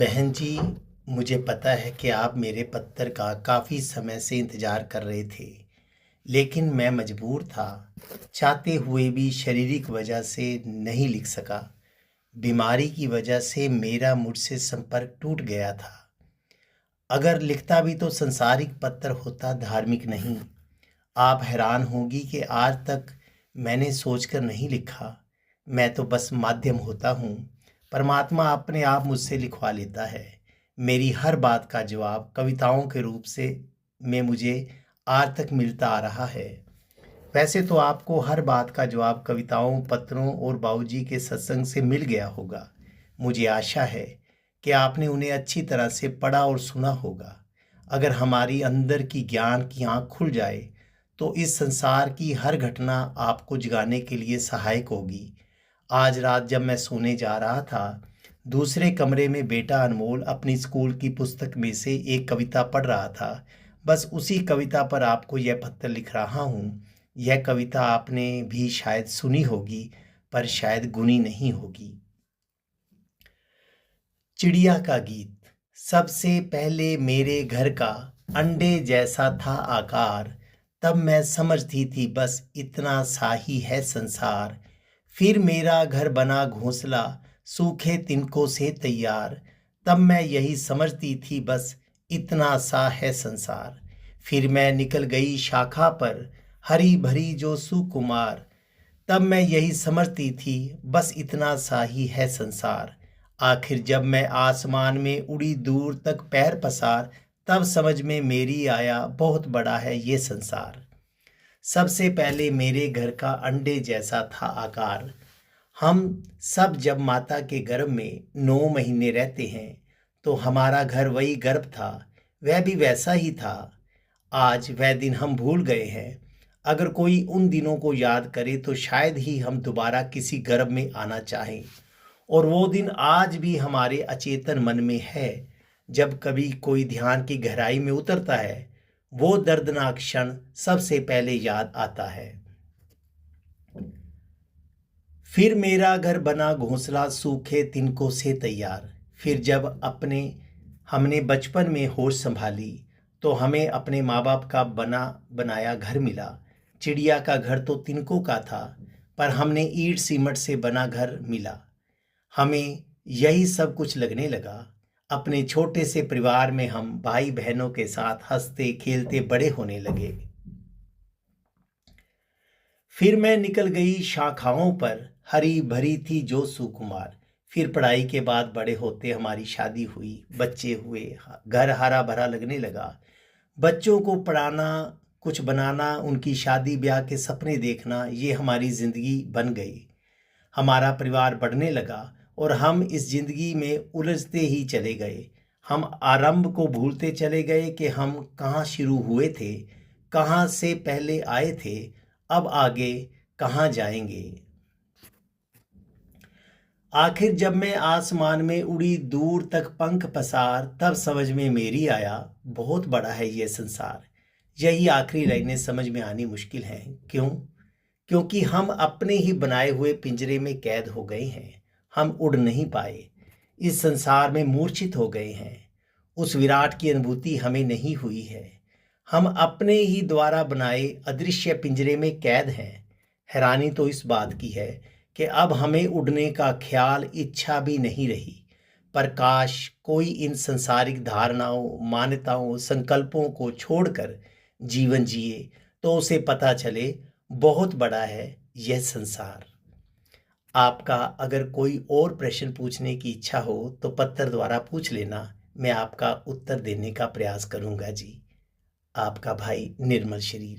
बहन जी, मुझे पता है कि आप मेरे पत्र का काफ़ी समय से इंतज़ार कर रहे थे, लेकिन मैं मजबूर था। चाहते हुए भी शारीरिक वजह से नहीं लिख सका। बीमारी की वजह से मेरा मुझसे संपर्क टूट गया था। अगर लिखता भी तो संसारिक पत्र होता, धार्मिक नहीं। आप हैरान होंगी कि आज तक मैंने सोचकर नहीं लिखा। मैं तो बस माध्यम होता हूँ। परमात्मा अपने आप मुझसे लिखवा लेता है। मेरी हर बात का जवाब कविताओं के रूप से में मुझे आज तक मिलता आ रहा है। वैसे तो आपको हर बात का जवाब कविताओं, पत्रों और बाबूजी के सत्संग से मिल गया होगा। मुझे आशा है कि आपने उन्हें अच्छी तरह से पढ़ा और सुना होगा। अगर हमारी अंदर की ज्ञान की आँख खुल जाए तो इस संसार की हर घटना आपको जगाने के लिए सहायक होगी। आज रात जब मैं सोने जा रहा था, दूसरे कमरे में बेटा अनमोल अपनी स्कूल की पुस्तक में से एक कविता पढ़ रहा था। बस उसी कविता पर आपको यह पत्र लिख रहा हूँ। यह कविता आपने भी शायद सुनी होगी, पर शायद गुनी नहीं होगी। चिड़िया का गीत। सबसे पहले मेरे घर का अंडे जैसा था आकार, तब मैं समझती थी बस इतना सा ही है संसार। फिर मेरा घर बना घोंसला सूखे तिनकों से तैयार, तब मैं यही समझती थी बस इतना सा है संसार। फिर मैं निकल गई शाखा पर हरी भरी जो सुकुमार, तब मैं यही समझती थी बस इतना सा ही है संसार। आखिर जब मैं आसमान में उड़ी दूर तक पैर पसार, तब समझ में मेरी आया बहुत बड़ा है ये संसार। सबसे पहले मेरे घर का अंडे जैसा था आकार। हम सब जब माता के गर्भ में 9 महीने रहते हैं तो हमारा घर वही गर्भ था, वह भी वैसा ही था। आज वह दिन हम भूल गए हैं। अगर कोई उन दिनों को याद करे तो शायद ही हम दोबारा किसी गर्भ में आना चाहें। और वो दिन आज भी हमारे अचेतन मन में है। जब कभी कोई ध्यान की गहराई में उतरता है, वो दर्दनाक क्षण सबसे पहले याद आता है। फिर मेरा घर बना घोंसला सूखे तिनकों से तैयार। फिर जब हमने बचपन में होश संभाली तो हमें अपने माँ बाप का बना बनाया घर मिला। चिड़िया का घर तो तिनकों का था, पर हमने ईंट सीमेंट से बना घर मिला। हमें यही सब कुछ लगने लगा। अपने छोटे से परिवार में हम भाई बहनों के साथ हंसते खेलते बड़े होने लगे। फिर मैं निकल गई शाखाओं पर हरी भरी थी जो सुकुमार। फिर पढ़ाई के बाद बड़े होते हमारी शादी हुई, बच्चे हुए, घर हरा भरा लगने लगा। बच्चों को पढ़ाना, कुछ बनाना, उनकी शादी ब्याह के सपने देखना, ये हमारी जिंदगी बन गई। हमारा परिवार बढ़ने लगा और हम इस जिंदगी में उलझते ही चले गए। हम आरंभ को भूलते चले गए कि हम कहाँ शुरू हुए थे, कहाँ से पहले आए थे, अब आगे कहाँ जाएंगे। आखिर जब मैं आसमान में उड़ी दूर तक पंख पसार, तब समझ में मेरी आया बहुत बड़ा है ये संसार। यही आखिरी लाइनें समझ में आनी मुश्किल हैं। क्यों? क्योंकि हम अपने ही बनाए हुए पिंजरे में कैद हो गए हैं। हम उड़ नहीं पाए, इस संसार में मूर्छित हो गए हैं। उस विराट की अनुभूति हमें नहीं हुई है। हम अपने ही द्वारा बनाए अदृश्य पिंजरे में कैद हैं। हैरानी तो इस बात की है कि अब हमें उड़ने का ख्याल, इच्छा भी नहीं रही। पर काश कोई इन संसारिक धारणाओं, मान्यताओं, संकल्पों को छोड़कर जीवन जिए तो उसे पता चले बहुत बड़ा है यह संसार। आपका अगर कोई और प्रश्न पूछने की इच्छा हो तो पत्र द्वारा पूछ लेना। मैं आपका उत्तर देने का प्रयास करूंगा जी। आपका भाई निर्मल शरीर।